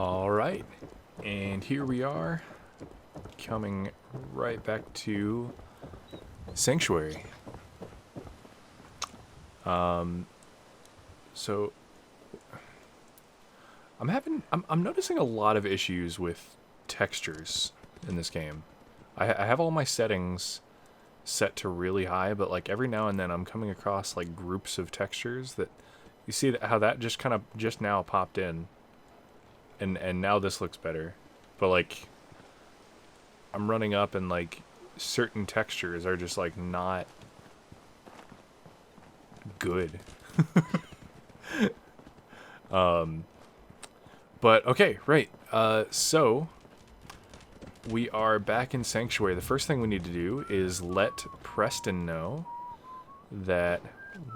All right, and here we are, coming right back to Sanctuary. So I'm noticing a lot of issues with textures in this game. I have all my settings set to really high, but like every now and then I'm coming across like groups of textures that you see how that just kind of just now popped in, and now this looks better, but like I'm running up and like certain textures are just like not good. But okay, right. So we are back in Sanctuary. The first thing we need to do is let Preston know that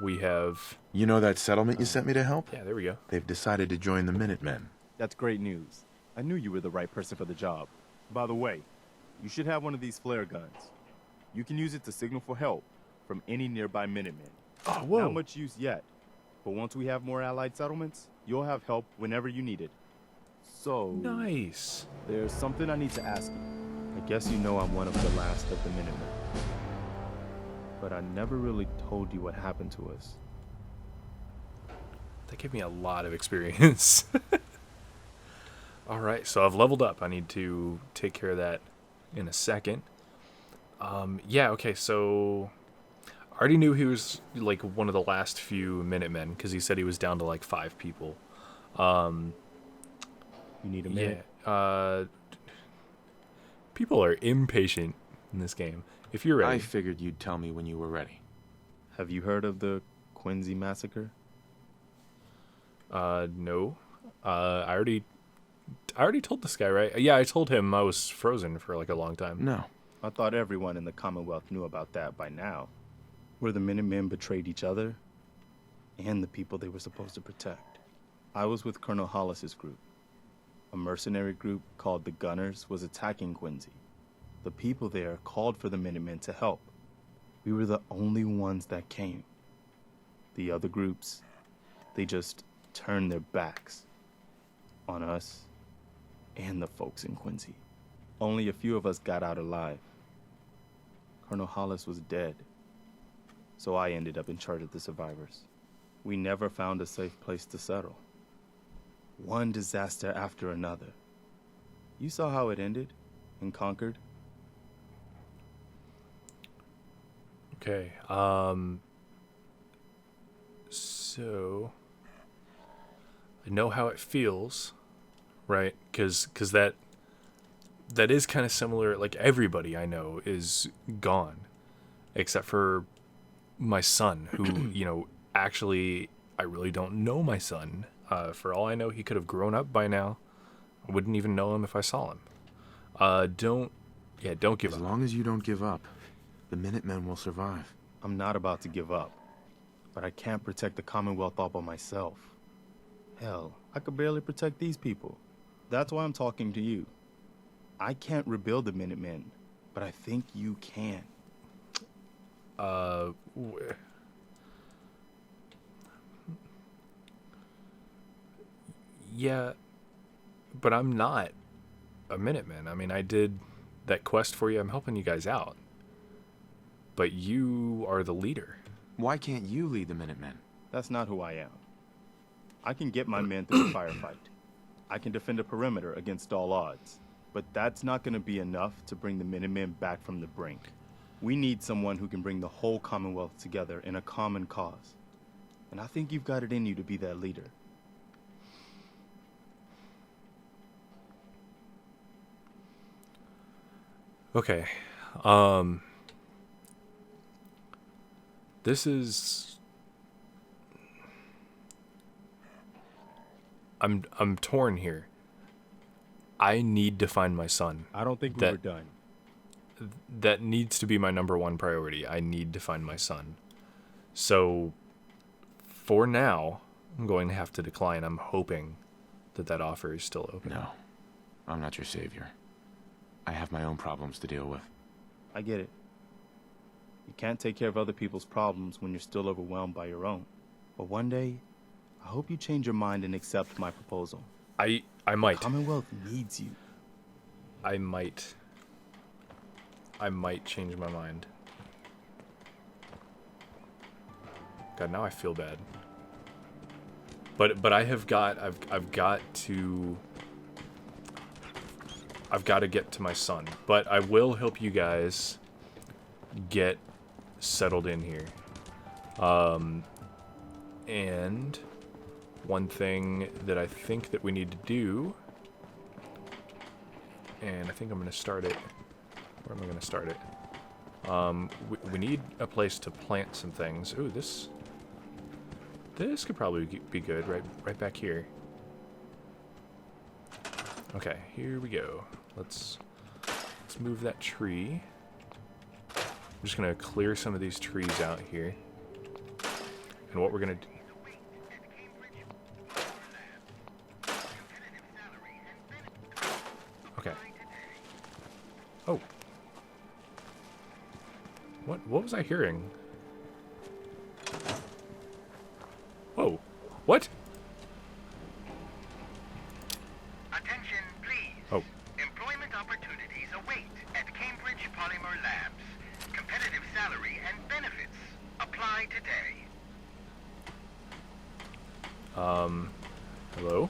we have. You know that settlement you sent me to help? Yeah, there we go. They've decided to join the Minutemen. That's great news. I knew you were the right person for the job. By the way, you should have one of these flare guns. You can use it to signal for help from any nearby Minutemen. Oh, whoa. Not much use yet, but once we have more allied settlements, you'll have help whenever you need it. So, Nice. there's something I need to ask you. I guess you know I'm one of the last of the Minutemen. But I never really told you what happened to us. That gave me a lot of experience. All right, so I've leveled up. I need to take care of that in a second. Yeah, okay, so I already knew he was like one of the last few Minutemen because he said he was down to like 5 people. You need a minute? Yeah. People are impatient in this game. If you're ready. I figured you'd tell me when you were ready. Have you heard of the Quincy massacre? No. I already told this guy, right? Yeah, I told him I was frozen for like a long time. No. I thought everyone in the Commonwealth knew about that by now. Where the Minutemen betrayed each other and the people they were supposed to protect. I was with Colonel Hollis's group. A mercenary group called the Gunners was attacking Quincy. The people there called for the Minutemen to help. We were the only ones that came. The other groups, they just turned their backs on us and the folks in Quincy. Only a few of us got out alive. Colonel Hollis was dead, so I ended up in charge of the survivors. We never found a safe place to settle. One disaster after another. You saw how it ended in Concord? Okay. So I know how it feels, right? Because that is kind of similar. Like everybody I know is gone, except for my son, who actually I really don't know my son. For all I know, he could have grown up by now. I wouldn't even know him if I saw him. Don't give As up. long as you don't give up, the Minutemen will survive. I'm not about to give up, but I can't protect the Commonwealth all by myself. Hell, I could barely protect these people. That's why I'm talking to you. I can't rebuild the Minutemen, but I think you can. Yeah, but I'm not a Minuteman. I mean, I did that quest for you. I'm helping you guys out. But you are the leader. Why can't you lead the Minutemen? That's not who I am. I can get my men through a firefight. I can defend a perimeter against all odds. But that's not going to be enough to bring the Minutemen back from the brink. We need someone who can bring the whole Commonwealth together in a common cause. And I think you've got it in you to be that leader. Okay. This is I'm torn here. I need to find my son. I don't think we were done. That needs to be my number one priority. I need to find my son. So for now, I'm going to have to decline. I'm hoping that offer is still open. No. I'm not your savior. I have my own problems to deal with. I get it. You can't take care of other people's problems when you're still overwhelmed by your own. But one day, I hope you change your mind and accept my proposal. I might. Commonwealth needs you. I might change my mind. God, now I feel bad. But I've got to get to my son. But I will help you guys get settled in here. And one thing that I think that we need to do, and I think I'm going to start it. Where am I going to start it? We need a place to plant some things. Ooh, this could probably be good right back here. Okay, here we go. Let's move that tree. I'm just gonna clear some of these trees out here. And what we're gonna do. Okay. Oh. What was I hearing? Whoa. What? Attention, please. Oh. Employment opportunities await at Cambridge Polymer Labs. Competitive salary and benefits. Apply today. Hello?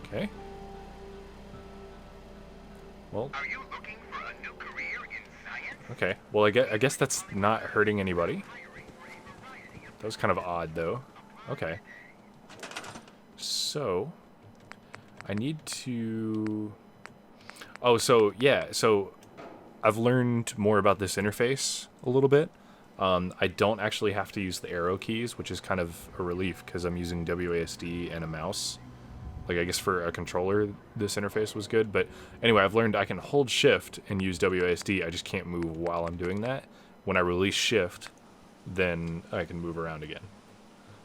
Okay. Well, Are you looking for a new career in science? okay. Well, I guess that's not hurting anybody. That was kind of odd, though. Okay. So, I need to... Oh, so, yeah. So, I've learned more about this interface a little bit. I don't actually have to use the arrow keys, which is kind of a relief, because I'm using WASD and a mouse. Like, I guess for a controller, this interface was good. But anyway, I've learned I can hold shift and use WASD. I just can't move while I'm doing that. When I release shift, then I can move around again.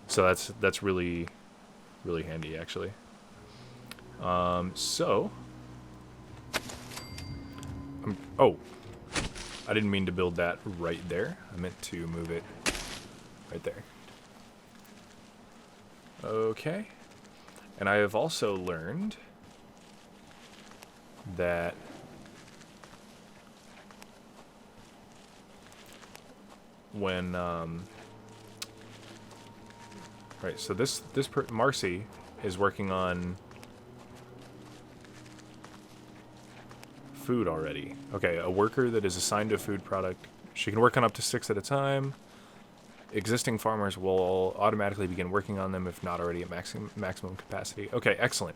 So that's really, really handy, actually. Oh, I didn't mean to build that right there. I meant to move it right there. Okay. And I have also learned that when right, so Marcy is working on food already. Okay, a worker that is assigned to a food product. She can work on up to 6 at a time. Existing farmers will automatically begin working on them if not already at maximum capacity. Okay, excellent.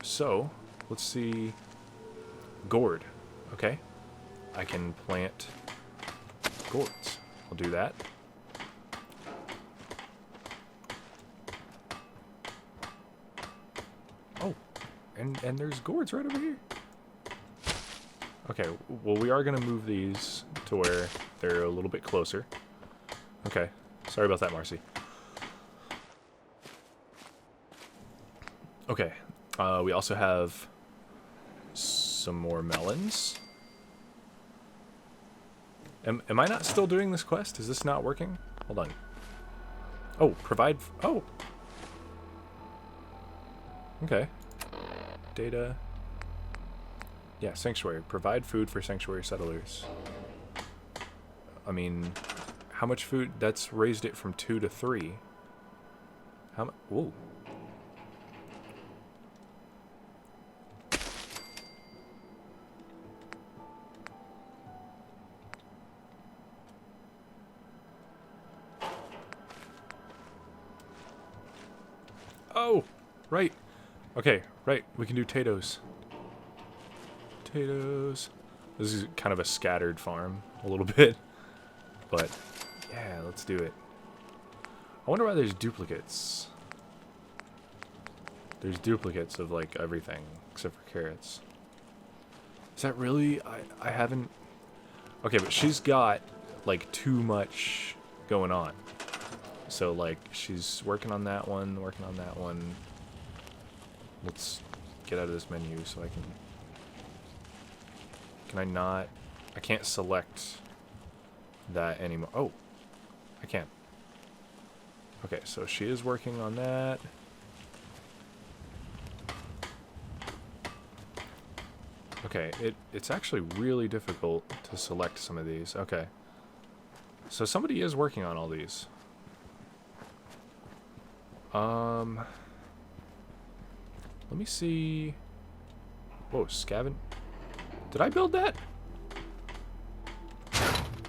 So, let's see. Gourd. Okay. I can plant gourds. I'll do that. Oh, and there's gourds right over here. Okay, well, we are going to move these to where they're a little bit closer. Okay, sorry about that, Marcy. Okay, we also have some more melons. Am I not still doing this quest? Is this not working? Hold on. Oh, provide... Oh! Okay. Data... Yeah, sanctuary. Provide food for sanctuary settlers. I mean, how much food? That's raised it from 2 to 3. How much? Whoa. Oh, right. Okay, right. We can do potatoes. Potatoes. This is kind of a scattered farm, a little bit. But, yeah, let's do it. I wonder why there's duplicates. There's duplicates of, like, everything, except for carrots. Is that really... I haven't... Okay, but she's got, like, too much going on. So, like, she's working on that one, working on that one. Let's get out of this menu so I can... Can I not... I can't select that anymore. Oh, I can. Okay, so she is working on that. Okay, it's actually really difficult to select some of these. Okay. So somebody is working on all these. Let me see. Whoa, Did I build that?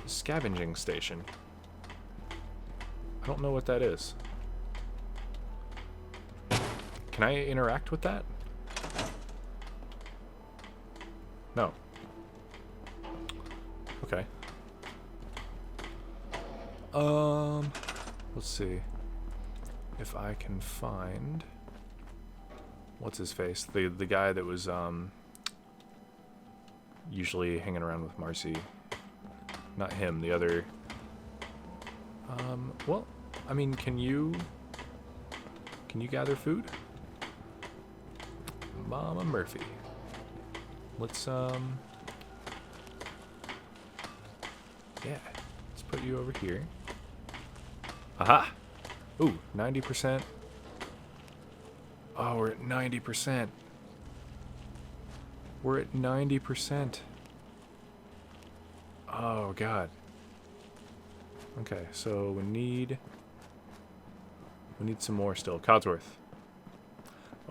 Scavenging station. I don't know what that is. Can I interact with that? No. Okay. Let's see if I can find what's his face, the guy that was usually hanging around with Marcy. Not him, the other. Well, I mean, can you gather food? Mama Murphy. Let's yeah, let's put you over here. Aha! Ooh, 90%. Oh, we're at 90%. We're at 90%. Oh, God. Okay, so we need some more still. Codsworth.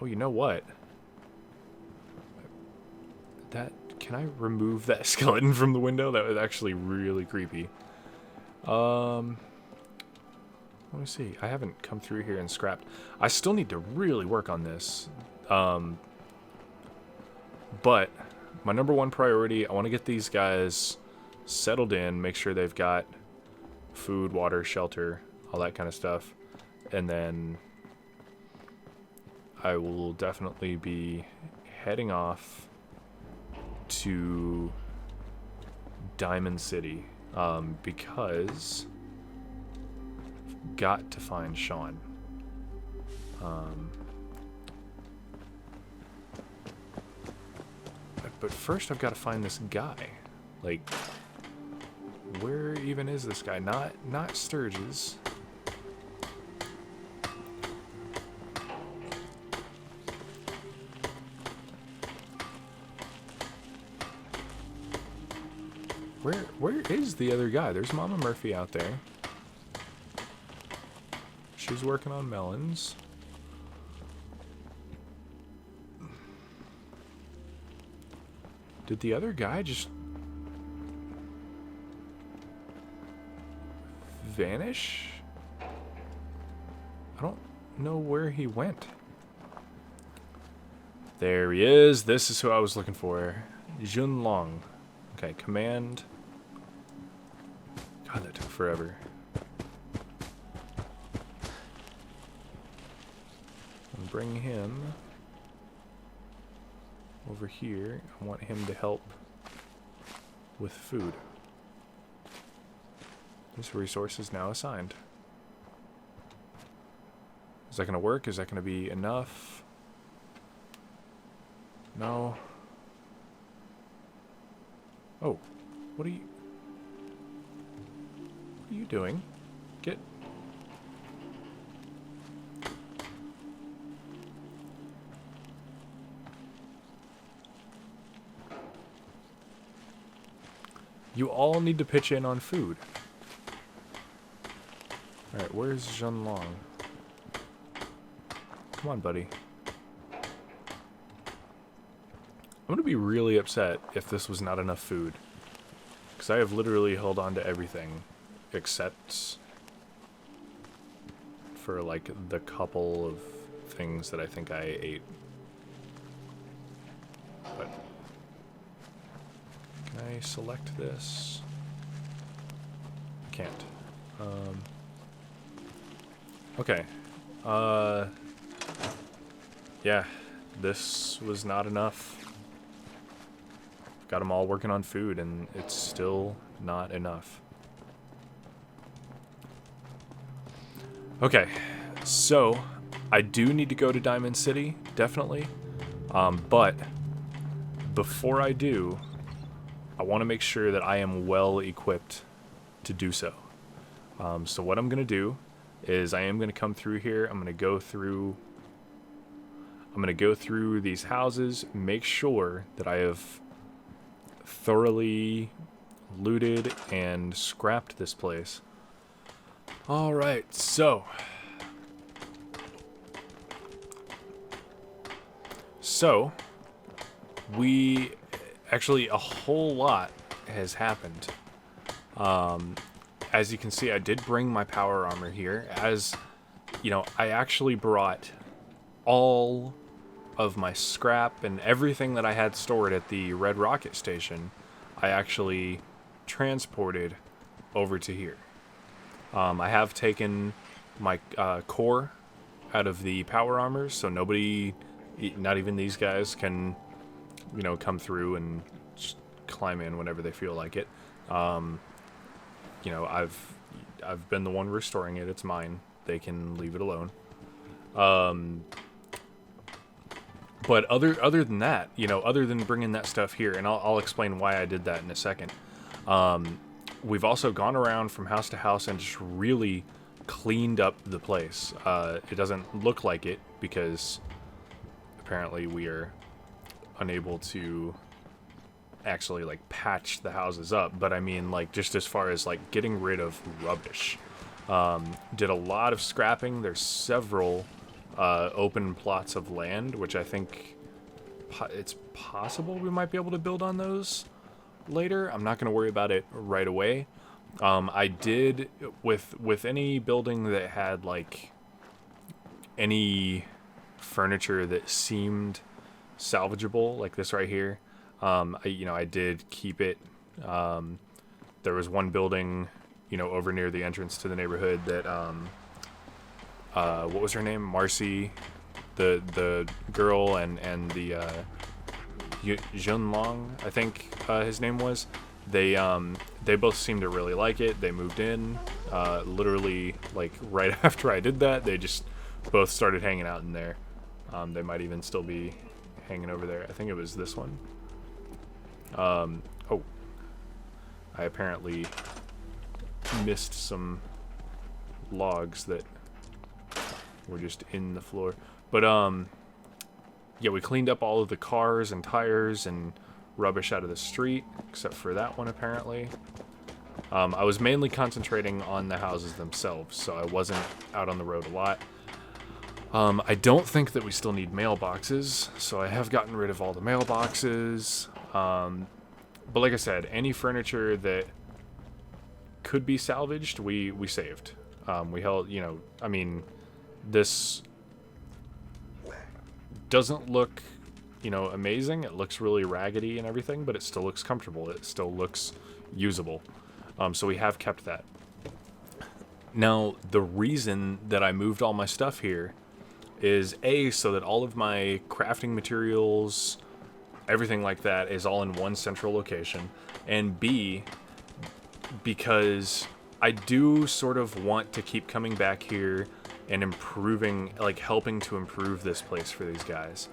Oh, you know what? Can I remove that skeleton from the window? That was actually really creepy. Let me see. I haven't come through here and scrapped. I still need to really work on this. But my number one priority, I want to get these guys settled in, make sure they've got food, water, shelter, all that kind of stuff. And then I will definitely be heading off to Diamond City, because got to find Sean. But first I've got to find this guy. Like, where even is this guy? Not Sturgis. Where is the other guy? There's Mama Murphy out there. She's working on melons. Did the other guy just vanish? I don't know where he went. There he is. This is who I was looking for. Jun Long. Okay, command. God, that took forever. And bring him over here. I want him to help with food. This resource is now assigned. Is that going to work? Is that going to be enough? No. Oh, what are you doing? Get. You all need to pitch in on food. Alright, where's Jun Long? Come on, buddy. I'm going to be really upset if this was not enough food. Because I have literally held on to everything. Except for, like, the couple of things that I think I ate. But can I select this? I can't. Okay. Yeah, this was not enough. Got them all working on food, and it's still not enough. Okay, so I do need to go to Diamond City, definitely. But before I do, I want to make sure that I am well equipped to do so. So what I'm going to do is I am going to come through here. I'm going to go through these houses, make sure that I have thoroughly looted and scrapped this place. All right, so we actually, a whole lot has happened. As you can see, I did bring my power armor here. As you know, I actually brought all of my scrap and everything that I had stored at the Red Rocket Station. I actually transported over to here. I have taken my core out of the power armor, so nobody, not even these guys, can, you know, come through and just climb in whenever they feel like it. You know, I've been the one restoring it. It's mine. They can leave it alone. But other than that, you know, other than bringing that stuff here, and I'll explain why I did that in a second. We've also gone around from house to house and just really cleaned up the place. It doesn't look like it because apparently we are unable to actually like patch the houses up, but I mean, like, just as far as like getting rid of rubbish. Did a lot of scrapping. There's several open plots of land, which I think it's possible we might be able to build on those later. I'm not going to worry about it right away. I did with any building that had like any furniture that seemed salvageable, like this right here. I did keep it. There was one building, you know, over near the entrance to the neighborhood that, what was her name? Marcy, the girl, and the, Jun Long, I think, his name was. They both seemed to really like it. They moved in, literally, like, right after I did that. They just both started hanging out in there. They might even still be hanging over there. I think it was this one. Oh, I apparently missed some logs that were just in the floor. But, yeah, we cleaned up all of the cars and tires and rubbish out of the street, except for that one, apparently. I was mainly concentrating on the houses themselves, so I wasn't out on the road a lot. I don't think that we still need mailboxes, so I have gotten rid of all the mailboxes. But like I said, any furniture that could be salvaged, we saved. We held, you know, I mean, this doesn't look, you know, amazing. It looks really raggedy and everything, but it still looks comfortable. It still looks usable. So we have kept that. Now, the reason that I moved all my stuff here is A, so that all of my crafting materials, everything like that, is all in one central location, and B, because I do sort of want to keep coming back here and improving, like, helping to improve this place for these guys.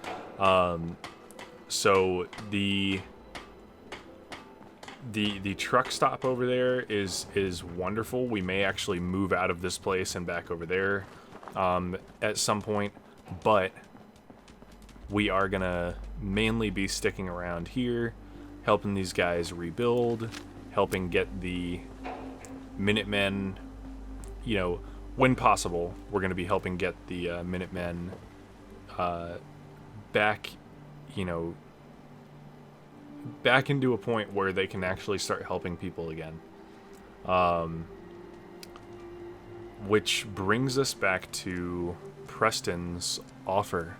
So the truck stop over there is wonderful. We may actually move out of this place and back over there at some point, but we are gonna mainly be sticking around here, helping these guys rebuild, helping get the Minutemen, you know, when possible, we're gonna be helping get the Minutemen back, you know, back into a point where they can actually start helping people again. Which brings us back to Preston's offer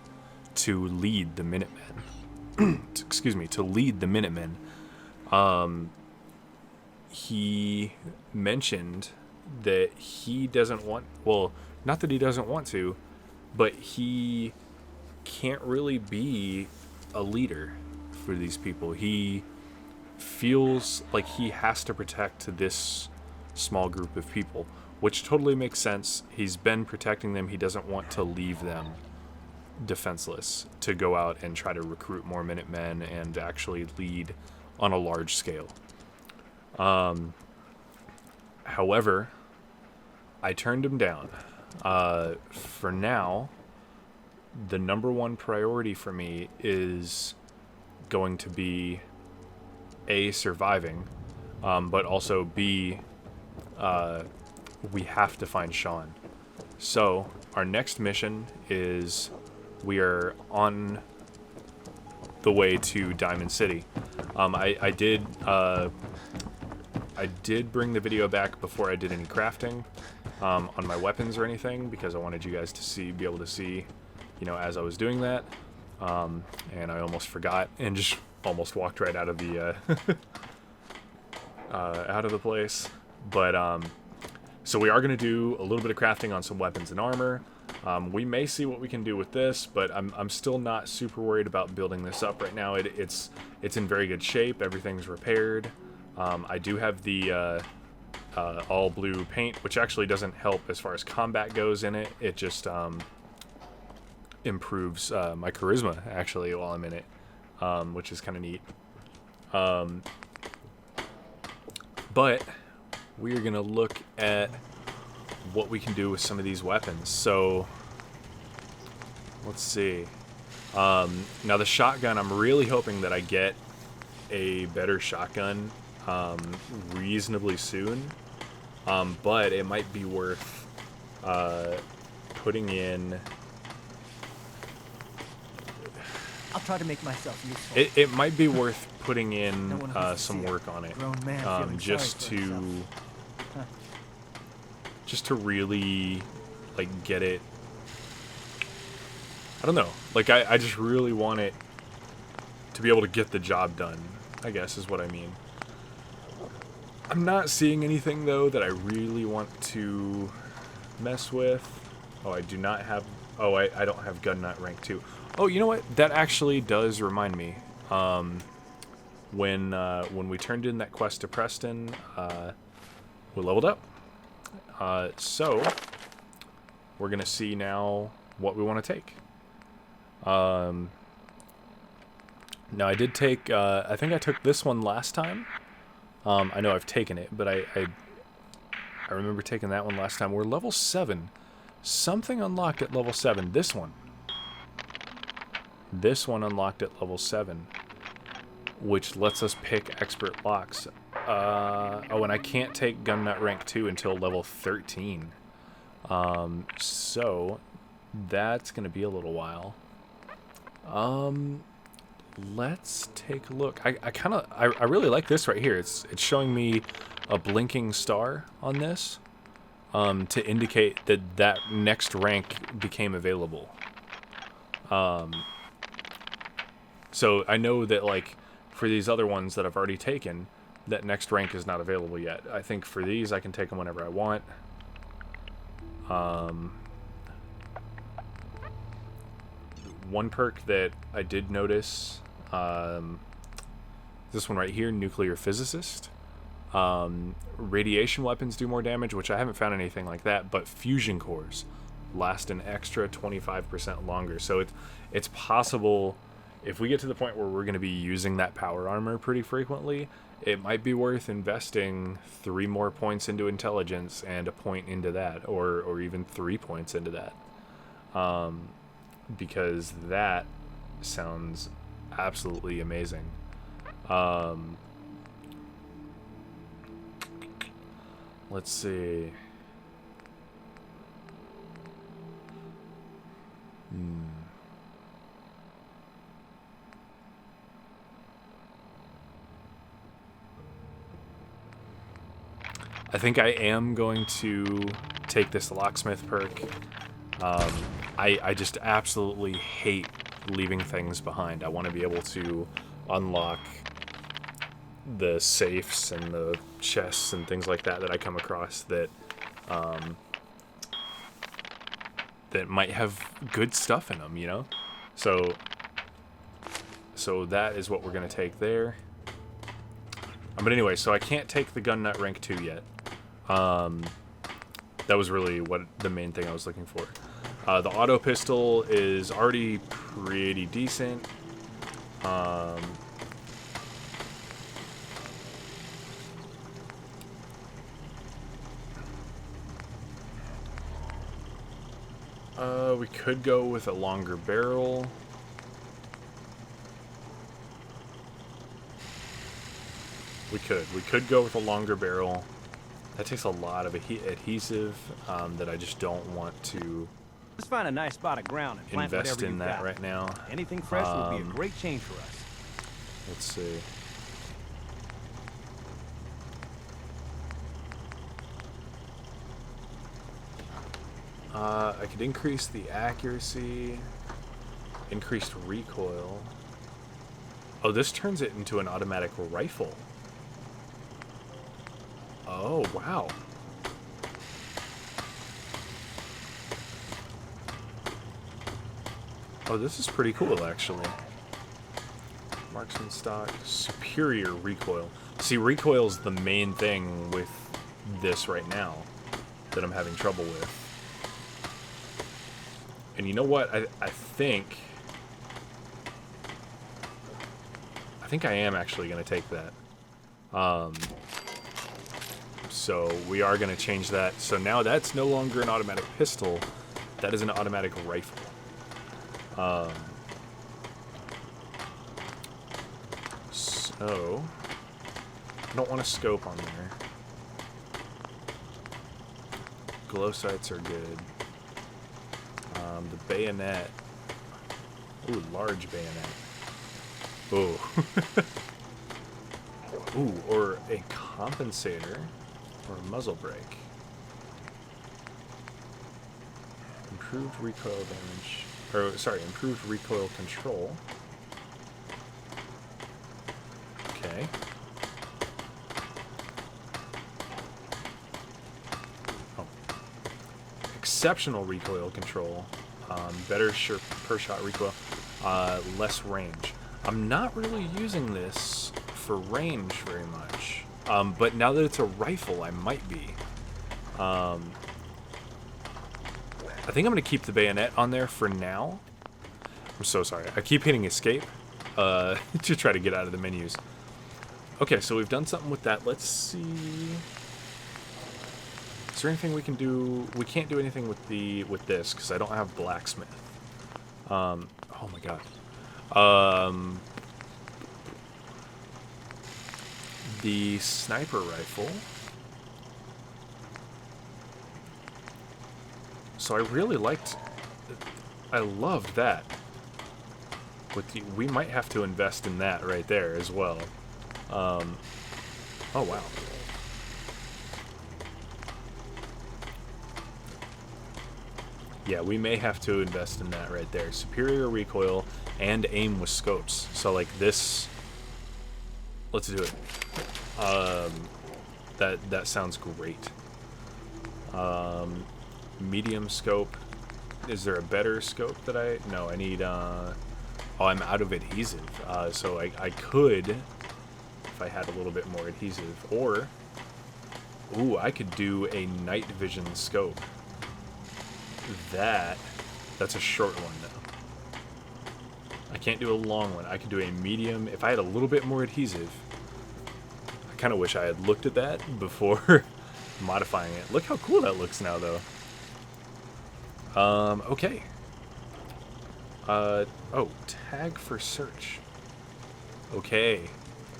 to lead the Minutemen. Excuse me, to lead the Minutemen. He mentioned that he doesn't want, well, not that he doesn't want to, but he can't really be a leader for these people. He feels like he has to protect this small group of people, which totally makes sense. He's been protecting them. He doesn't want to leave them defenseless to go out and try to recruit more Minutemen and actually lead on a large scale. However, I turned him down. for now, the number one priority for me is going to be A, surviving, but also B, we have to find Sean. So our next mission is we are on the way to Diamond City. I did bring the video back before I did any crafting on my weapons or anything, because I wanted you guys to be able to see, you know, as I was doing that. And I almost forgot and just almost walked right out of the out of the place. But so we are going to do a little bit of crafting on some weapons and armor. We may see what we can do with this, but I'm still not super worried about building this up right now. It's in very good shape. Everything's repaired. I do have the all blue paint, which actually doesn't help as far as combat goes in it. It just improves my charisma actually while I'm in it, which is kind of neat. But we are gonna look at what we can do with some of these weapons. So let's see. Now the shotgun, I'm really hoping that I get a better shotgun reasonably soon, but it might be worth putting in. I'll try to make myself useful. It might be worth putting in No one has to some see a work on it, grown man feeling just sorry for to himself. Huh. just to really like get it. I don't know. Like I just really want it to be able to get the job done, I guess is what I mean. I'm not seeing anything though that I really want to mess with. Oh, I do not have. Oh, I don't have gun nut rank 2. Oh, you know what? That actually does remind me. When we turned in that quest to Preston, we leveled up. So we're gonna see now what we want to take. Now I did take. I think I took this one last time. I know I've taken it, but I remember taking that one last time. We're level 7. Something unlocked at level 7. This one. This one unlocked at level 7, which lets us pick expert locks. Oh, and I can't take gun nut rank 2 until level 13. So that's gonna be a little while. Let's take a look. I really like this right here. It's showing me a blinking star on this, to indicate that next rank became available. So I know that, like, for these other ones that I've already taken, that next rank is not available yet. I think for these, I can take them whenever I want. One perk that I did notice, this one right here, Nuclear Physicist. Radiation weapons do more damage, which I haven't found anything like that, but fusion cores last an extra 25% longer. So it's possible, if we get to the point where we're going to be using that power armor pretty frequently, it might be worth investing 3 more points into intelligence and a point into that, or even 3 points into that, because that sounds absolutely amazing. Let's see. I think I am going to take this locksmith perk. I just absolutely hate leaving things behind. I want to be able to unlock the safes and the chests and things like that I come across that that might have good stuff in them, you know? So that is what we're going to take there. But anyway, so I can't take the gun nut rank 2 yet. That was really what the main thing I was looking for. The auto pistol is already pretty decent. We could go with a longer barrel. We could go with a longer barrel. That takes a lot of adhesive that I just don't want to Let's find a nice spot of ground and plant invest whatever in you've that got. right now. Anything fresh would be a great change for us. Let's see. I could increase the accuracy, increased recoil. Oh, this turns it into an automatic rifle. Oh, wow. Oh, this is pretty cool, actually. Marksman stock, superior recoil. See, recoil's the main thing with this right now that I'm having trouble with. And you know what? I think I am actually going to take that. So we are going to change that. So now that's no longer an automatic pistol. That is an automatic rifle. So I don't want a scope on there. Glow sights are good. The bayonet. Ooh, large bayonet. Ooh. Ooh, or a compensator. Or a muzzle brake. Improved recoil damage. Or, sorry, improved recoil control. Okay. Oh. Exceptional recoil control. Better per shot recoil. Less range. I'm not really using this for range very much. But now that it's a rifle, I might be. I think I'm going to keep the bayonet on there for now. I'm so sorry. I keep hitting escape to try to get out of the menus. Okay, so we've done something with that. Let's see. Is there anything we can do? We can't do anything with this because I don't have blacksmith. Oh my god. The sniper rifle. So I really liked. I loved that. We might have to invest in that right there as well. Oh wow. Yeah, we may have to invest in that right there. Superior recoil and aim with scopes. So like this. Let's do it. That sounds great. Medium scope. Is there a better scope that I... No, I need... Oh, I'm out of adhesive. So I could, if I had a little bit more adhesive. Or, ooh, I could do a night vision scope. That's a short one, though. I can't do a long one. I could do a medium. If I had a little bit more adhesive... I kind of wish I had looked at that before modifying it. Look how cool that looks now, though. Okay. Oh, tag for search. Okay.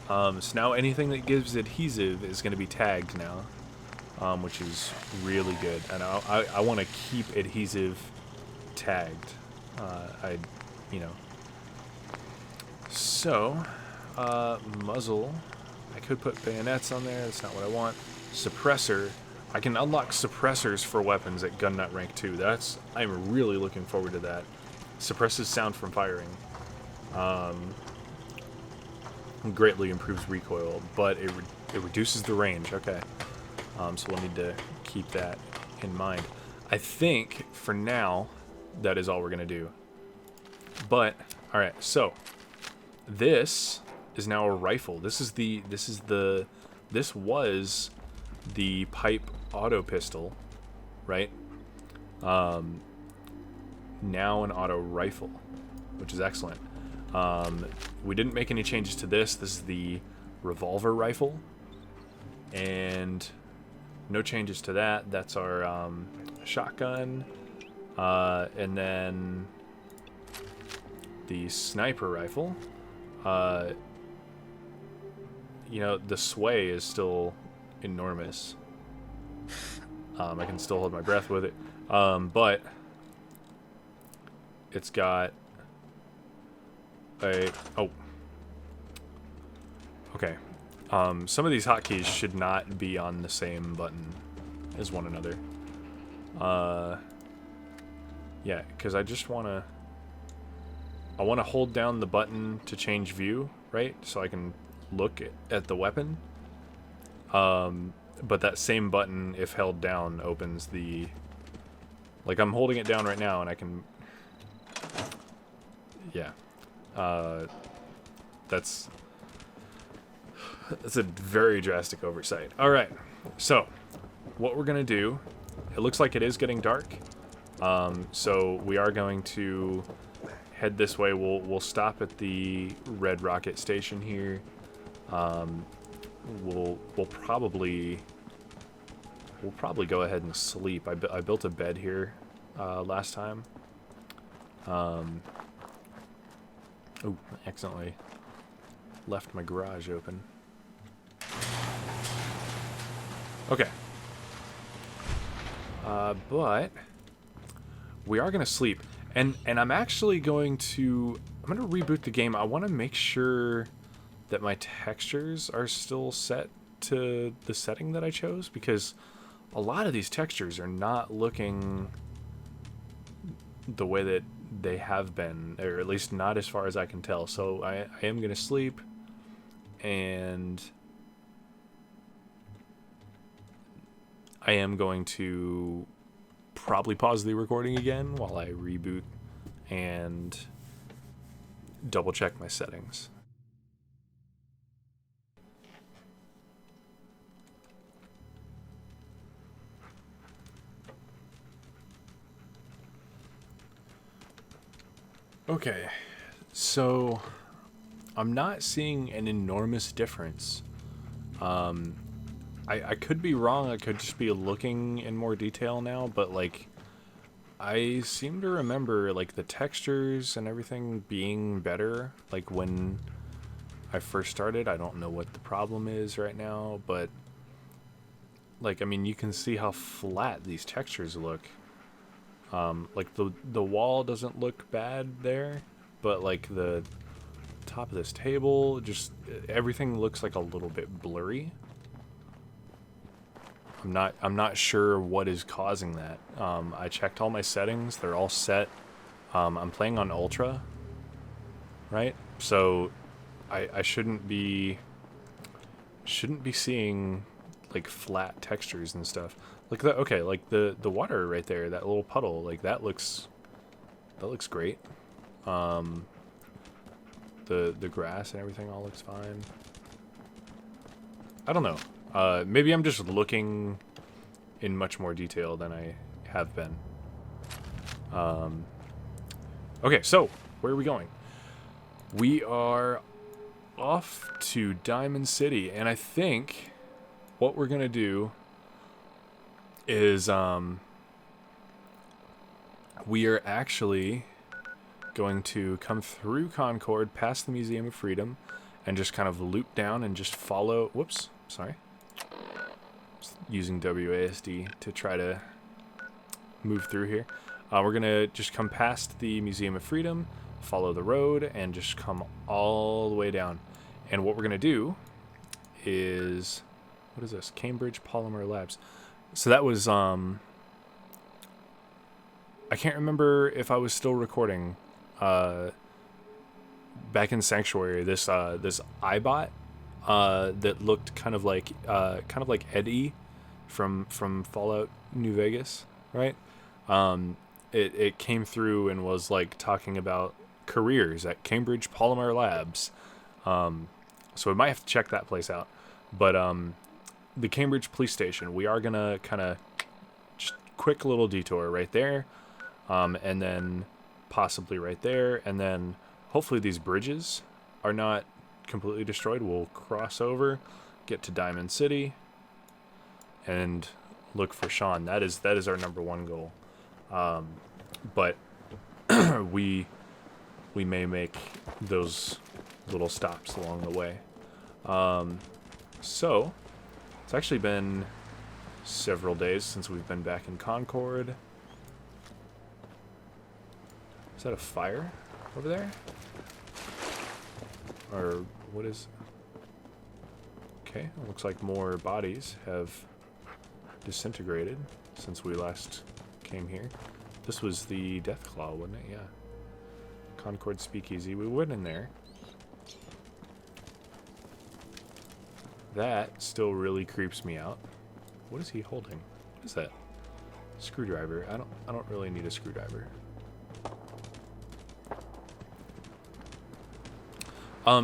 So now anything that gives adhesive is going to be tagged now, which is really good. And I want to keep adhesive tagged. So, muzzle. I could put bayonets on there. That's not what I want. Suppressor. I can unlock suppressors for weapons at Gun Nut Rank 2. I'm really looking forward to that. Suppresses sound from firing. Greatly improves recoil, but it reduces the range. Okay. So we'll need to keep that in mind. I think, for now, that is all we're going to do. But, alright, so, this is now a rifle. This was the pipe auto pistol, right? Now an auto rifle, which is excellent. We didn't make any changes to this. This is the revolver rifle, and no changes to that. That's our shotgun, And then the sniper rifle. You know, the sway is still enormous. I can still hold my breath with it. But it's got a... Oh. Okay. Some of these hotkeys should not be on the same button as one another. Yeah, because I just want to... I want to hold down the button to change view, right? So I can look at the weapon. But that same button, if held down, opens the... Like, I'm holding it down right now, and I can... Yeah. That's a very drastic oversight. Alright, so, what we're going to do... It looks like it is getting dark. So, we are going to head this way. We'll stop at the Red Rocket Station here. We'll probably go ahead and sleep. I built a bed here last time. Oh, I accidentally left my garage open. Okay. But we are gonna sleep, and I'm actually going to reboot the game. I want to make sure that my textures are still set to the setting that I chose, because a lot of these textures are not looking the way that they have been, or at least not as far as I can tell. So I am going to sleep, and I am going to probably pause the recording again while I reboot and double check my settings. Okay, so I'm not seeing an enormous difference. I could be wrong. I could just be looking in more detail now, but like I seem to remember like the textures and everything being better like when I first started. I don't know what the problem is right now, but like, I mean, you can see how flat these textures look. Like the wall doesn't look bad there, but like the top of this table, just everything looks like a little bit blurry. I'm not sure what is causing that. I checked all my settings; they're all set. I'm playing on Ultra, right? So I shouldn't be seeing like flat textures and stuff. Like that. Okay, like the water right there, that little puddle, like that looks great. The grass and everything all looks fine. I don't know. Maybe I'm just looking in much more detail than I have been. Okay, so where are we going? We are off to Diamond City, and I think what we're gonna do is we are actually going to come through Concord, past the Museum of Freedom, and just kind of loop down and just follow. Whoops, sorry. Just using WASD to try to move through here. We're gonna just come past the Museum of Freedom, follow the road, and just come all the way down. And what we're gonna do is, what is this? Cambridge Polymer Labs. So that was I can't remember if I was still recording back in Sanctuary, this iBot that looked kind of like Eddie from Fallout New Vegas, right? It came through and was like talking about careers at Cambridge Polymer Labs. So we might have to check that place out. But the Cambridge Police Station, we are gonna kind of just quick little detour right there, and then possibly right there, and then hopefully these bridges are not completely destroyed. We'll cross over, get to Diamond City, and look for Sean. That is our number one goal. but we may make those little stops along the way. So it's actually been several days since we've been back in Concord. Is that a fire over there? Or what is... Okay, it looks like more bodies have disintegrated since we last came here. This was the Deathclaw, wasn't it? Yeah. Concord Speakeasy. We went in there. That still really creeps me out. What is he holding? What is that? Screwdriver. I don't really need a screwdriver.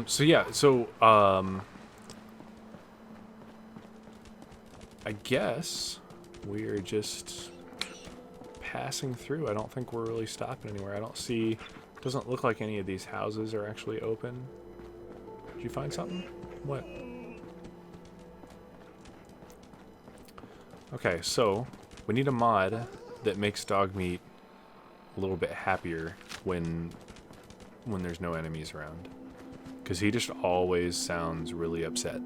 So yeah, I guess we're just passing through. I don't think we're really stopping anywhere. I don't see, doesn't look like any of these houses are actually open. Did you find something? What? Okay, so we need a mod that makes Dogmeat a little bit happier when there's no enemies around. Because he just always sounds really upset.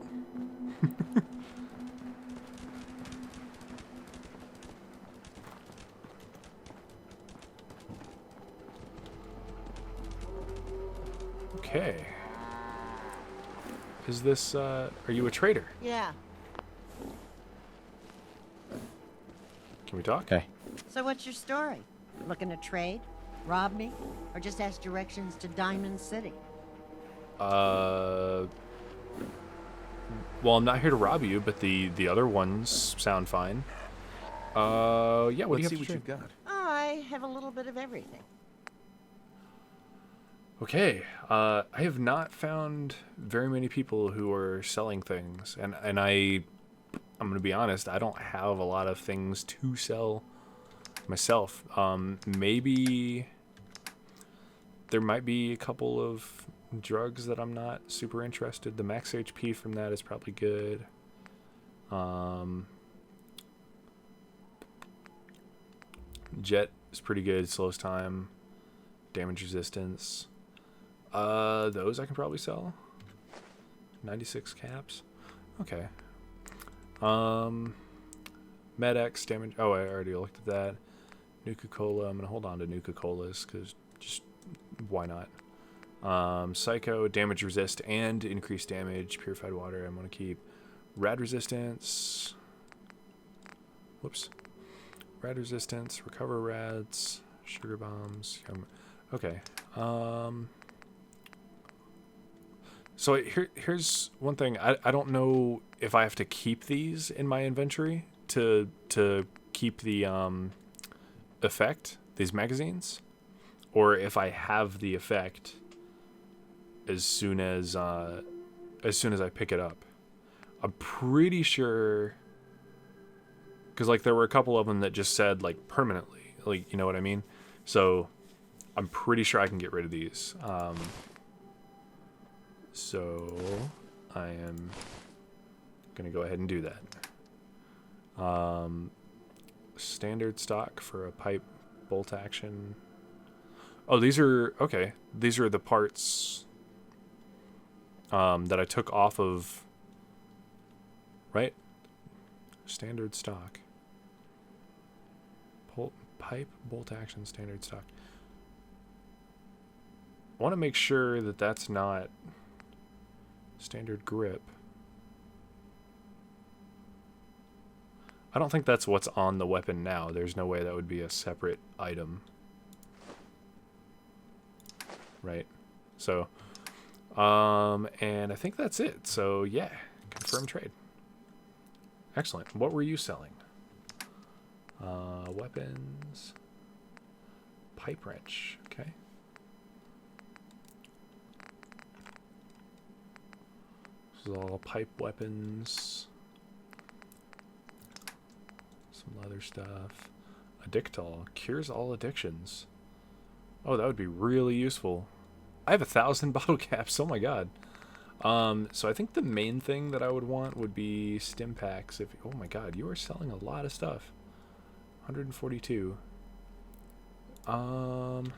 Okay. Is this, are you a trader? Yeah. Can we talk? Hey. So what's your story? Looking to trade? Rob me? Or just ask directions to Diamond City? Well, I'm not here to rob you, but the other ones sound fine. Yeah, what do you have to trade? got. I have a little bit of everything. Okay, I have not found very many people who are selling things, and I'm gonna be honest, I don't have a lot of things to sell myself. Maybe there might be a couple of drugs that I'm not super interested. The max HP from that is probably good. Jet is pretty good, slows time, damage resistance. Those I can probably sell. 96 caps. Okay. Med-X damage. Oh, I already looked at that. Nuka-Cola. I'm gonna hold on to Nuka-Colas because just why not? Psycho, damage resist, and increased damage. Purified water. I'm gonna keep. Rad resistance. Whoops. Rad resistance. Recover rads. Sugar bombs. Okay. So here's one thing. I don't know if I have to keep these in my inventory to keep the effect, these magazines, or if I have the effect as soon as I pick it up. I'm pretty sure, because like there were a couple of them that just said like permanently, like, you know what I mean? So I'm pretty sure I can get rid of these. So I am gonna go ahead and do that. Standard stock for a pipe bolt action. Oh, these are okay. These are the parts that I took off of, right? Standard stock. Pipe bolt action standard stock. I want to make sure that that's not standard grip. I don't think that's what's on the weapon now. There's no way that would be a separate item. Right? So, and I think that's it. So, yeah. Confirm trade. Excellent. What were you selling? Weapons. Pipe wrench. Okay. This is all pipe weapons. Some leather stuff. Addictol. Cures all addictions. Oh, that would be really useful. I have 1,000 bottle caps. Oh my god. So I think the main thing that I would want would be stim packs. Oh my god, you are selling a lot of stuff. 142. I'm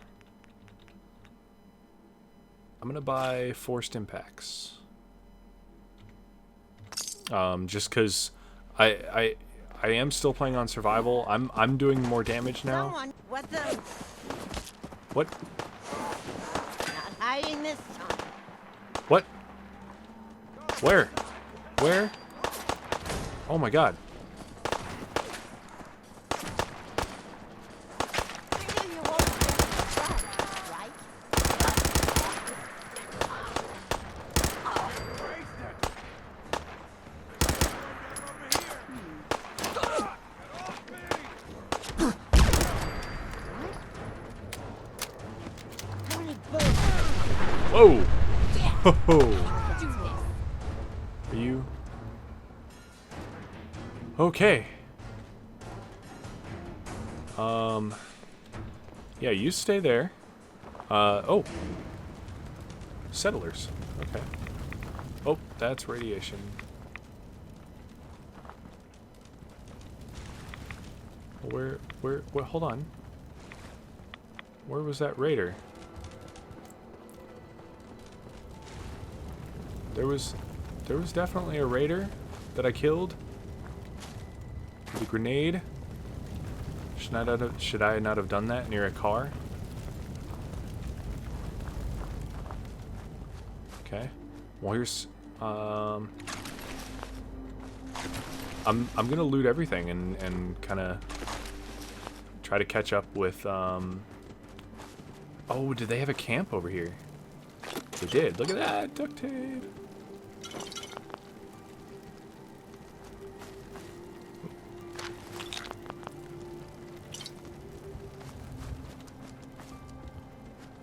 gonna buy 4 stim packs. Just because I am still playing on survival. I'm doing more damage now. Someone, what the? What? Not hiding this time. What? Where? Where? Oh my god. Figure you won't get that, right? How many bullets? Whoa! Ho ho! Do this. Are you okay? Yeah, you stay there. Oh. Settlers. Okay. Oh, that's radiation. Where, hold on. Where was that raider? There was definitely a raider that I killed with a grenade. Should I not have done that near a car? Okay. Well, here's I'm gonna loot everything and kind of try to catch up with Oh, did they have a camp over here? They did. Look at that duct tape.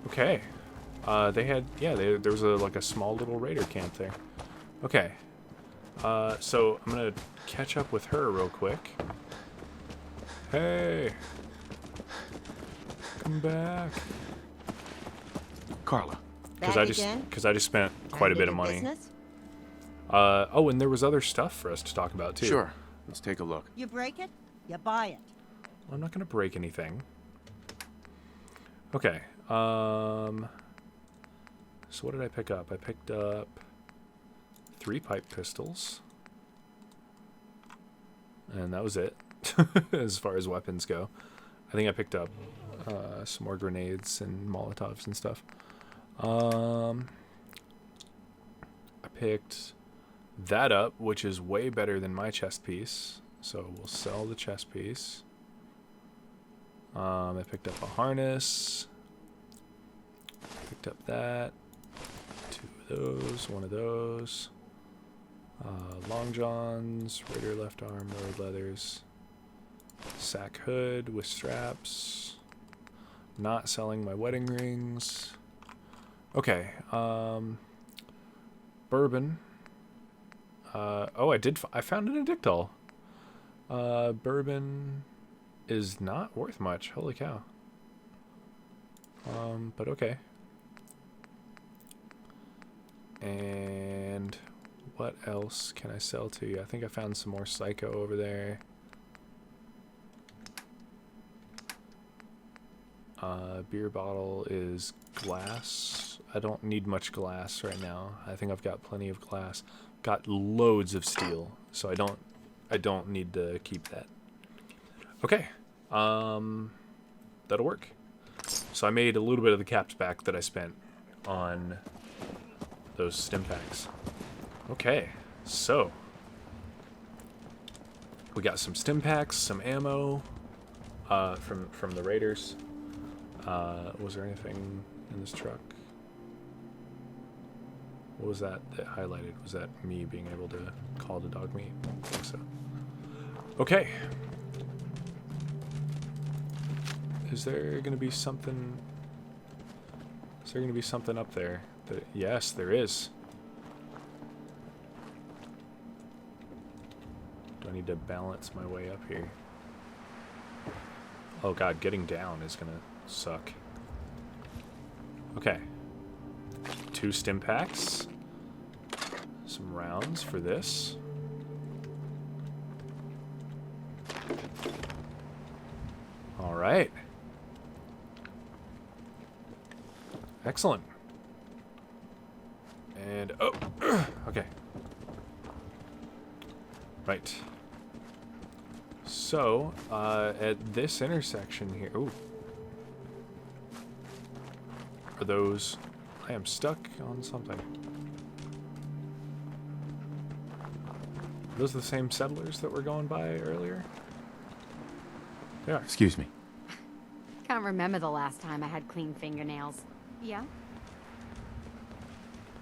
Okay. They had, yeah, there was like a small little raider camp there. Okay. So I'm gonna catch up with her real quick. Hey. Come back. Carla. Back again? Because I just spent quite a bit of money. Business? Oh, and there was other stuff for us to talk about too. Sure. Let's take a look. You break it, you buy it. I'm not gonna break anything. Okay. So what did I pick up? I picked up 3 pipe pistols. And that was it. As far as weapons go. I think I picked up some more grenades and Molotovs and stuff. I picked that up, which is way better than my chest piece. So we'll sell the chest piece. I picked up a harness. Picked up that. 2 of those. 1 of those. Long johns. Raider left arm. Road leathers. Sack hood with straps. Not selling my wedding rings. Okay. Bourbon. Oh, I found an Addictol. Bourbon is not worth much. Holy cow. But okay. And what else can I sell to you? I think I found some more Psycho over there. Beer bottle is glass. I don't need much glass right now. I think I've got plenty of glass. Got loads of steel, so I don't need to keep that. Okay. That'll work. So I made a little bit of the caps back that I spent on those stim packs. Okay. So we got some stim packs, some ammo from the raiders. Was there anything in this truck? What was that highlighted? Was that me being able to call the dog meat? I think so. Okay. Is there gonna be something? Is there gonna be something up there? Yes, there is. Do I need to balance my way up here? Oh god, getting down is gonna suck. Okay. 2 stim packs. Some rounds for this. Alright. Excellent. And, oh, okay. Right. So, at this intersection here, ooh. Are those, I am stuck on something. Are those the same settlers that were going by earlier? They are. Excuse me. Can't remember the last time I had clean fingernails. Yeah?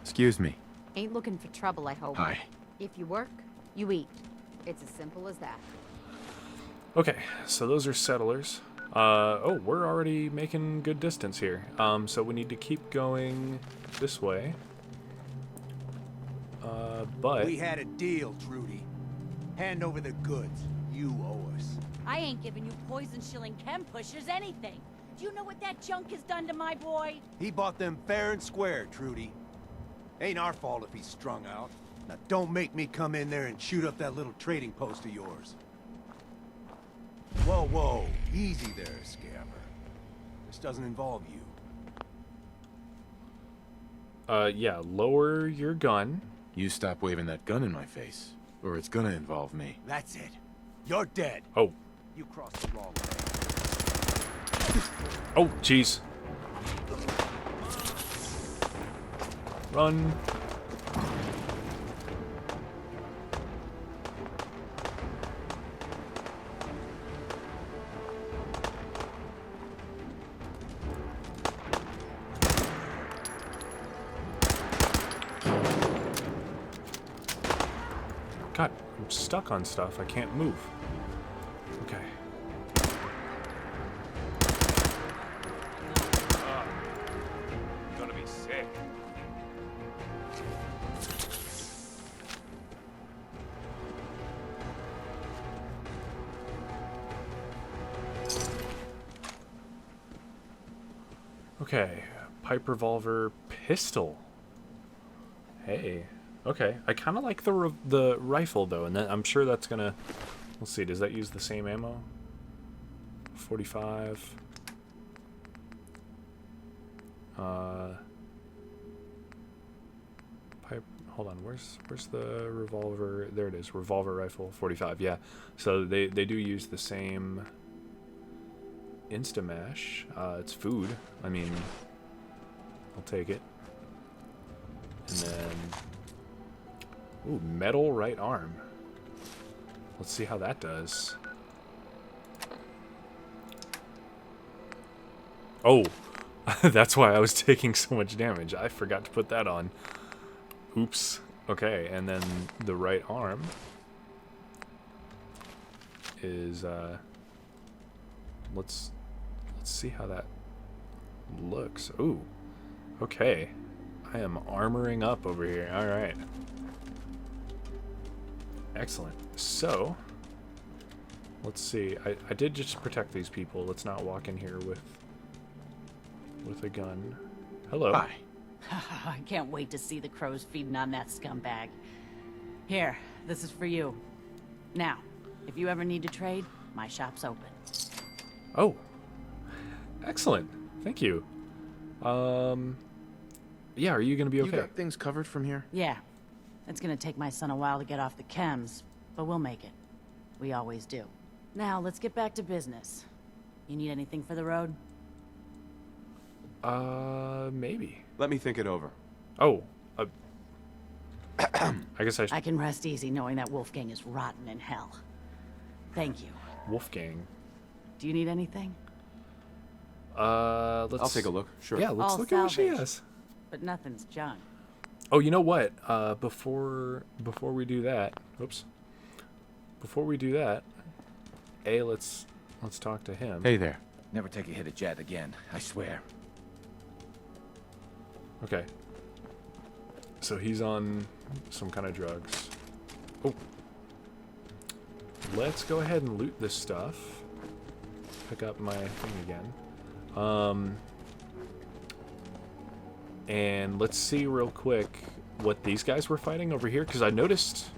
Excuse me. Ain't looking for trouble, I hope. Hi. If you work, you eat. It's as simple as that. Okay, so those are settlers. Oh, we're already making good distance here. So we need to keep going this way. But... We had a deal, Trudy. Hand over the goods. You owe us. I ain't giving you poison-shilling chem pushers anything. Do you know what that junk has done to my boy? He bought them fair and square, Trudy. Ain't our fault if he's strung out. Now don't make me come in there and shoot up that little trading post of yours. Whoa, whoa. Easy there, Scammer. This doesn't involve you. Yeah, lower your gun. You stop waving that gun in my face, or it's gonna involve me. That's it. You're dead. Oh. You crossed the wrong line. Oh, jeez. Run. God, I'm stuck on stuff. I can't move. Okay. I'm gonna be sick. Okay, pipe revolver pistol. Hey, okay. I kind of like the rifle though, and then I'm sure that's gonna. Let's see. Does that use the same ammo? 45. Pipe. Hold on. Where's the revolver? There it is. Revolver rifle 45. Yeah. So they do use the same. Instamash. It's food. I mean, I'll take it. And then, ooh, metal right arm. Let's see how that does. Oh, that's why I was taking so much damage. I forgot to put that on. Oops. Okay, and then the right arm is let's see how that looks. Ooh. Okay. I am armoring up over here. All right. Excellent. So, let's see. I did just protect these people. Let's not walk in here with a gun. Hello. Hi. I can't wait to see the crows feeding on that scumbag. Here, this is for you. Now, if you ever need to trade, my shop's open. Oh. Excellent. Thank you. Yeah, are you going to be okay? You got things covered from here? Yeah. It's gonna take my son a while to get off the chems, but we'll make it. We always do. Now, let's get back to business. You need anything for the road? Maybe. Let me think it over. Oh. I guess I can rest easy knowing that Wolfgang is rotten in hell. Thank you. Wolfgang. Do you need anything? Let's... I'll take a look. Sure. Yeah, let's All look at what she salvage. has. But nothing's junk. Oh, you know what? Before we do that, oops. Before we do that, let's talk to him. Hey there. Never take a hit at Jed again, I swear. Okay. So he's on some kind of drugs. Oh. Let's go ahead and loot this stuff. Pick up my thing again. And let's see real quick what these guys were fighting over here, because I noticed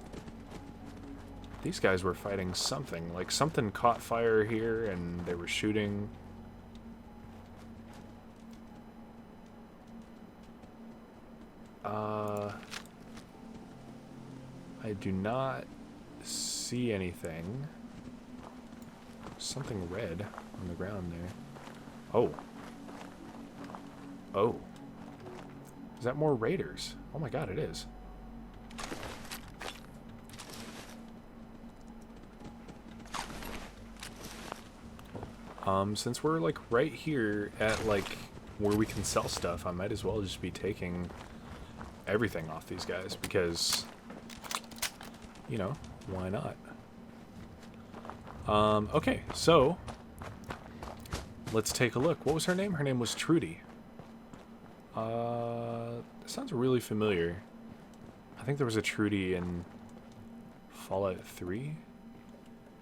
these guys were fighting something. Like something caught fire here and they were shooting. I do not see anything. Something red on the ground there. Oh. Oh. Is that more raiders? Oh my god, it is. Since we're like right here at like where we can sell stuff, I might as well just be taking everything off these guys because, you know, why not? Okay, so let's take a look. What was her name? Her name was Trudy. That sounds really familiar. I think there was a Trudy in Fallout 3,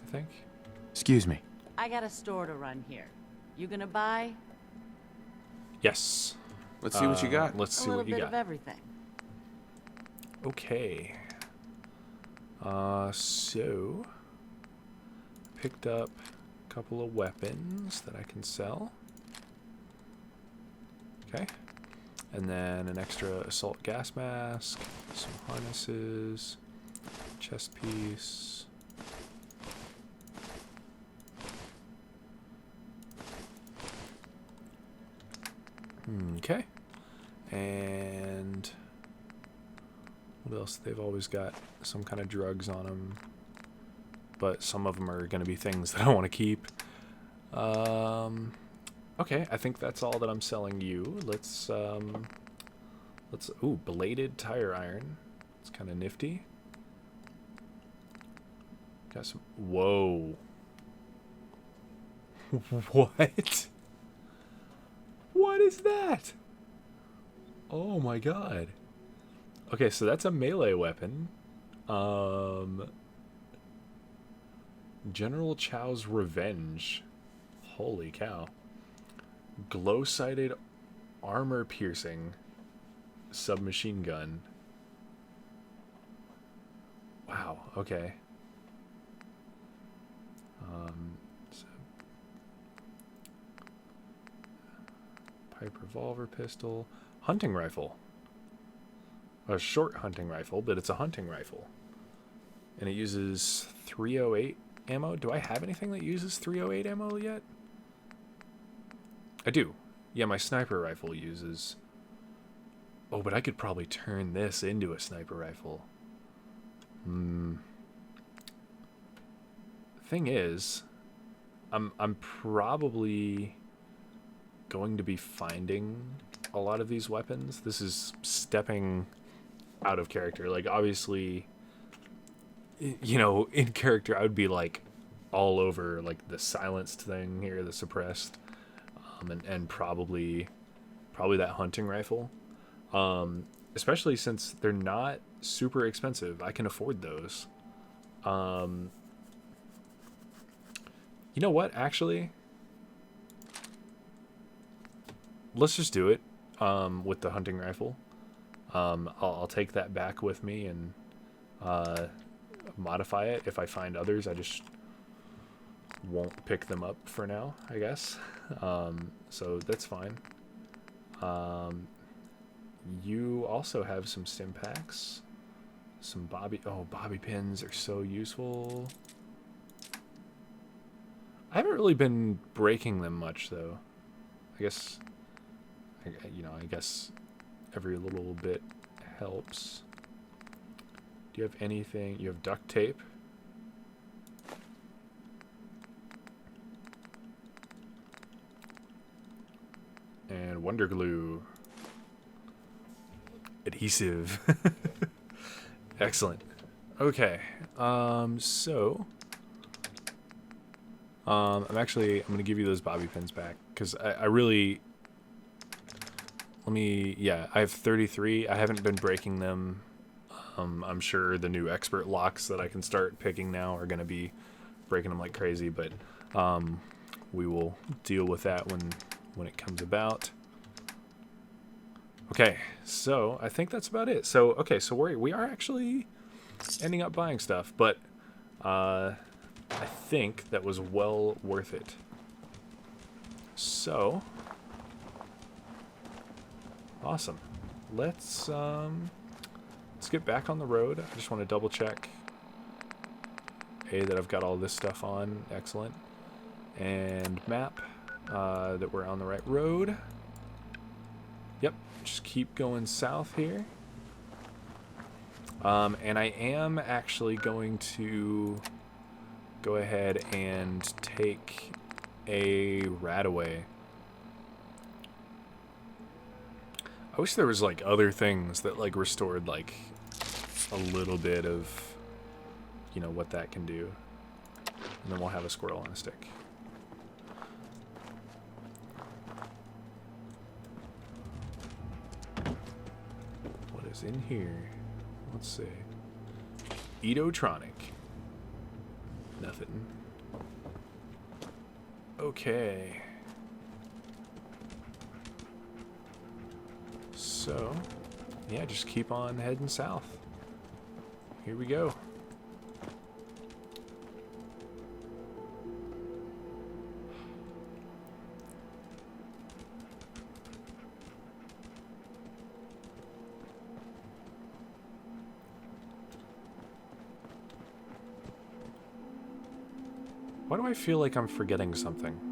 I think. Excuse me. I got a store to run here. You gonna buy? Yes. Let's see what you got. Let's see a little what you bit got. of everything. Okay. So picked up a couple of weapons that I can sell. Okay. And then an extra assault gas mask, some harnesses, chest piece. Okay. And what else? They've always got some kind of drugs on them. But some of them are going to be things that I want to keep. Okay, I think that's all that I'm selling you. Let's ooh, bladed tire iron. It's kind of nifty. Got some, whoa. What? What is that? Oh my god. Okay, so that's a melee weapon. General Chow's Revenge. Holy cow. Glow-sighted armor-piercing submachine gun. Wow, okay. So pipe revolver pistol. Hunting rifle. A short hunting rifle, but it's a hunting rifle. And it uses 308 ammo. Do I have anything that uses 308 ammo yet? I do. Yeah, my sniper rifle uses... Oh, but I could probably turn this into a sniper rifle. Thing is, I'm probably going to be finding a lot of these weapons. This is stepping out of character. Like, obviously, you know, in character, I would be like all over like the silenced thing here, the suppressed, and probably that hunting rifle. Especially since they're not super expensive. I can afford those. You know what, actually? Let's just do it with the hunting rifle. I'll take that back with me and modify it. If I find others, I just won't pick them up for now, I guess. So that's fine. You also have some stim packs. Some bobby pins are so useful. I haven't really been breaking them much, though. I guess, you know, I guess every little bit helps. Do you have anything? You have duct tape. And Wonder Glue. Adhesive. Excellent. Okay. So I'm going to give you those bobby pins back because I really, I have 33. I haven't been breaking them. I'm sure the new expert locks that I can start picking now are going to be breaking them like crazy, but we will deal with that when it comes about. Okay, so I think that's about it. So, okay, so we are actually ending up buying stuff, but I think that was well worth it. So, awesome. let's get back on the road. I just want to double check that I've got all this stuff on. Excellent. And map that we're on the right road. Yep, just keep going south here. And I am actually going to go ahead and take a Radaway. I wish there was like other things that like restored like a little bit of, you know, what that can do. And then we'll have a squirrel on a stick. What is in here? Let's see. Edotronic. Nothing. Okay. So, yeah, just keep on heading south. Here we go. Why do I feel like I'm forgetting something?